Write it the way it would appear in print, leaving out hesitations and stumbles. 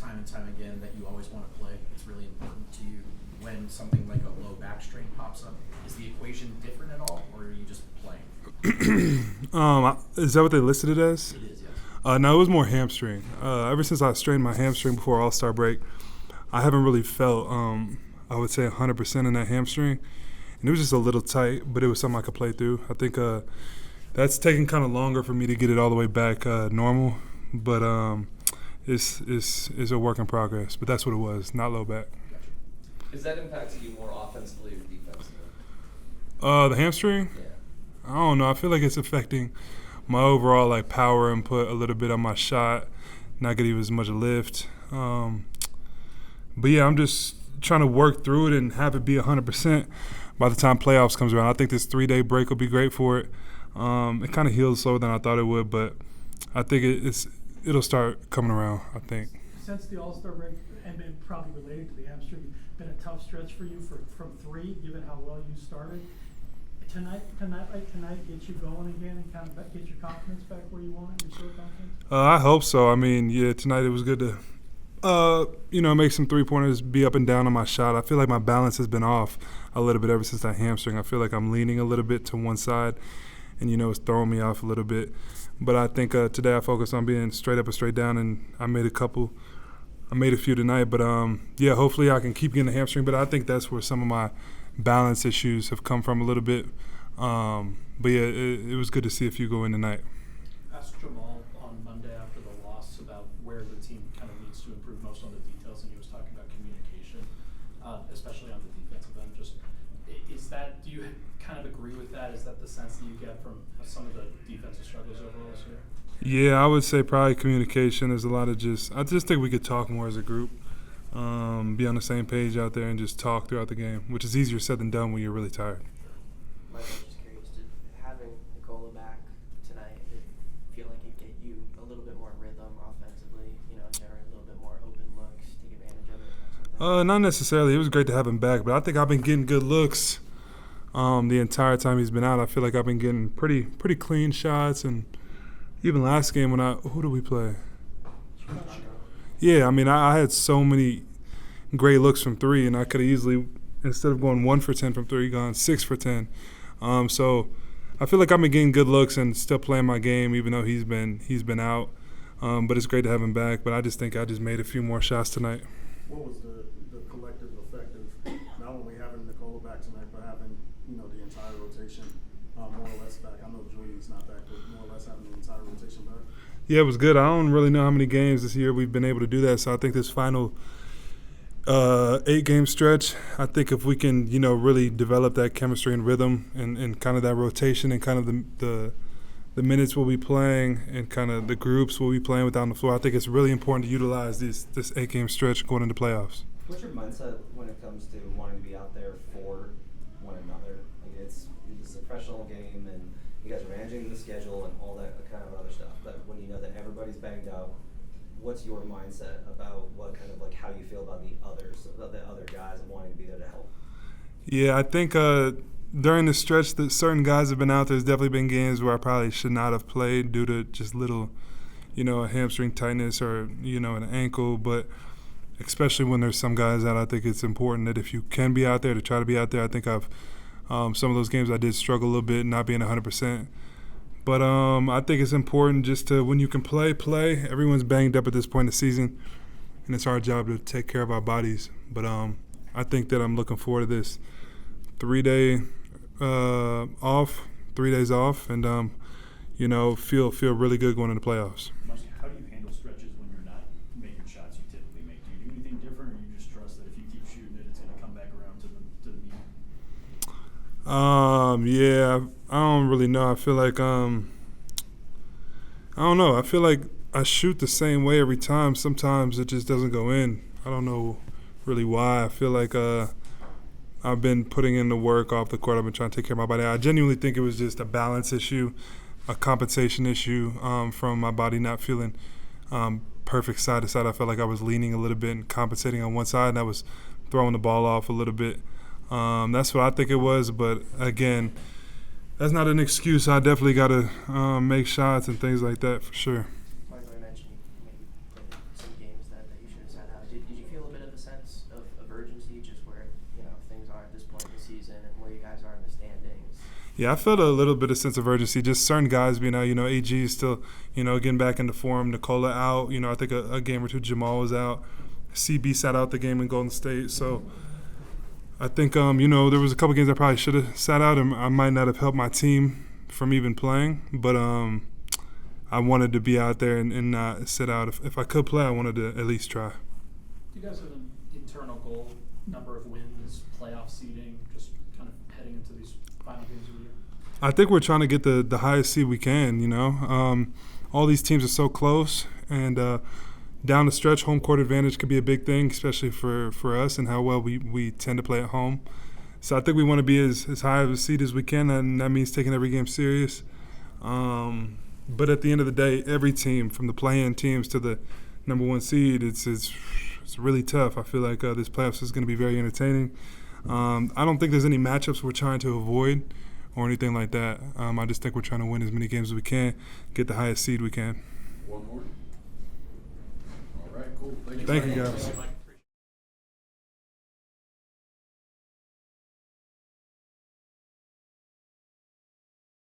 time and time again that you always want to play. It's really important to you when something like a low back strain pops up. Is the equation different at all, or are you just playing? Is that what they listed it as? It is, yes. No, it was more hamstring. Ever since I strained my hamstring before All-Star break, I haven't really felt, I would say, 100% in that hamstring. And it was just a little tight, but it was something I could play through. I think that's taken kind of longer for me to get it all the way back normal. But it's a work in progress. But that's what it was, not low back. Gotcha. Is that impacting you more offensively or defensively? The hamstring? Yeah. I don't know. I feel like it's affecting my overall power input a little bit on my shot, not getting as much lift. But yeah, I'm just trying to work through it and have it be 100% by the time playoffs comes around. I think this 3-day break will be great for it. It kind of healed slower than I thought it would, but I think it'll start coming around, I think. Since the All-Star break, and probably related to the hamstring, been a tough stretch for you from 3, given how well you started. Tonight get you going again and kind of get your confidence back where you want it, restore confidence? I hope so. I mean, yeah, tonight it was good to, make some three-pointers, be up and down on my shot. I feel like my balance has been off a little bit ever since that hamstring. I feel like I'm leaning a little bit to one side, and, it's throwing me off a little bit. But I think today I focused on being straight up and straight down, and I made a few tonight. But, yeah, hopefully I can keep getting the hamstring. But I think that's where some of my balance issues have come from a little bit. But yeah, it was good to see a few go in tonight. Asked Jamal on Monday after the loss about where the team kind of needs to improve most on the details, and he was talking about communication, especially on the defensive end. Just do you kind of agree with that? Is that the sense that you get from some of the defensive struggles overall this year? Yeah, I would say probably communication. There's a lot of I just think we could talk more as a group. Be on the same page out there and just talk throughout the game, which is easier said than done when you're really tired. Mike, I'm just curious, did having Nikola back tonight feel like it get you a little bit more rhythm offensively, generate a little bit more open looks, take advantage of it? Not necessarily. It was great to have him back, but I think I've been getting good looks the entire time he's been out. I feel like I've been getting pretty clean shots, and even last game who did we play? Yeah, I mean, I had so many great looks from 3, and I could have easily, instead of going 1 for 10 from 3, gone 6 for 10. So I feel like I've been getting good looks and still playing my game, even though he's been out. But it's great to have him back. But I just think I just made a few more shots tonight. What was the collective effect of not only having Nikola back tonight, but having the entire rotation more or less back? I know Julian's not back, but more or less having the entire rotation back. Yeah, it was good. I don't really know how many games this year we've been able to do that. So I think this final 8-game stretch, I think if we can, really develop that chemistry and rhythm and kind of that rotation and kind of the minutes we'll be playing and kind of the groups we'll be playing with on the floor, I think it's really important to utilize this 8-game stretch going into playoffs. What's your mindset when it comes to wanting to be out there for one another? It's a professional game, and you guys are managing the schedule and all that kind of other stuff. But when you know that everybody's banged up, what's your mindset about what kind of how you feel about the other guys and wanting to be there to help? Yeah, I think during the stretch that certain guys have been out, there's definitely been games where I probably should not have played due to just little, a hamstring tightness or, an ankle. But especially when there's some guys out, I think it's important that if you can be out there, to try to be out there. I think some of those games I did struggle a little bit, not being 100%. But I think it's important just to, when you can play. Everyone's banged up at this point in the season, and it's our job to take care of our bodies. But I think that I'm looking forward to this 3-day off, 3 days off, and feel really good going into the playoffs. How do you handle stretches when you're not making shots you typically make? Do you do anything different, or you just trust that if you keep shooting it, it's going to come back around to the mean? Yeah, I don't really know. I feel like I don't know. I feel like I shoot the same way every time. Sometimes it just doesn't go in. I don't know really why. I feel like I've been putting in the work off the court. I've been trying to take care of my body. I genuinely think it was just a balance issue, a compensation issue from my body not feeling perfect side to side. I felt like I was leaning a little bit and compensating on one side, and I was throwing the ball off a little bit. That's what I think it was. But, again, that's not an excuse. I definitely got to make shots and things like that for sure. Michael, I mentioned maybe played some games that you should have sat guys are in the standings. Yeah, I felt a little bit of sense of urgency. Just certain guys being out. AG is still, getting back into form. Nikola out. I think a game or two. Jamal was out. CB sat out the game in Golden State. So I think, there was a couple games I probably should have sat out, and I might not have helped my team from even playing. But I wanted to be out there and not sit out. If I could play, I wanted to at least try. Do you guys have an internal goal, number of wins, playoff seeding, just kind of heading into these final games of the year? I think we're trying to get the highest seed we can, all these teams are so close, and down the stretch, home court advantage could be a big thing, especially for us and how well we tend to play at home. So I think we want to be as high of a seed as we can, and that means taking every game serious. But at the end of the day, every team, from the play-in teams to the number one seed, it's really tough. I feel like this playoffs is going to be very entertaining. I don't think there's any matchups we're trying to avoid or anything like that. I just think we're trying to win as many games as we can, get the highest seed we can. One more. All right, cool. Thank you, guys. Mike.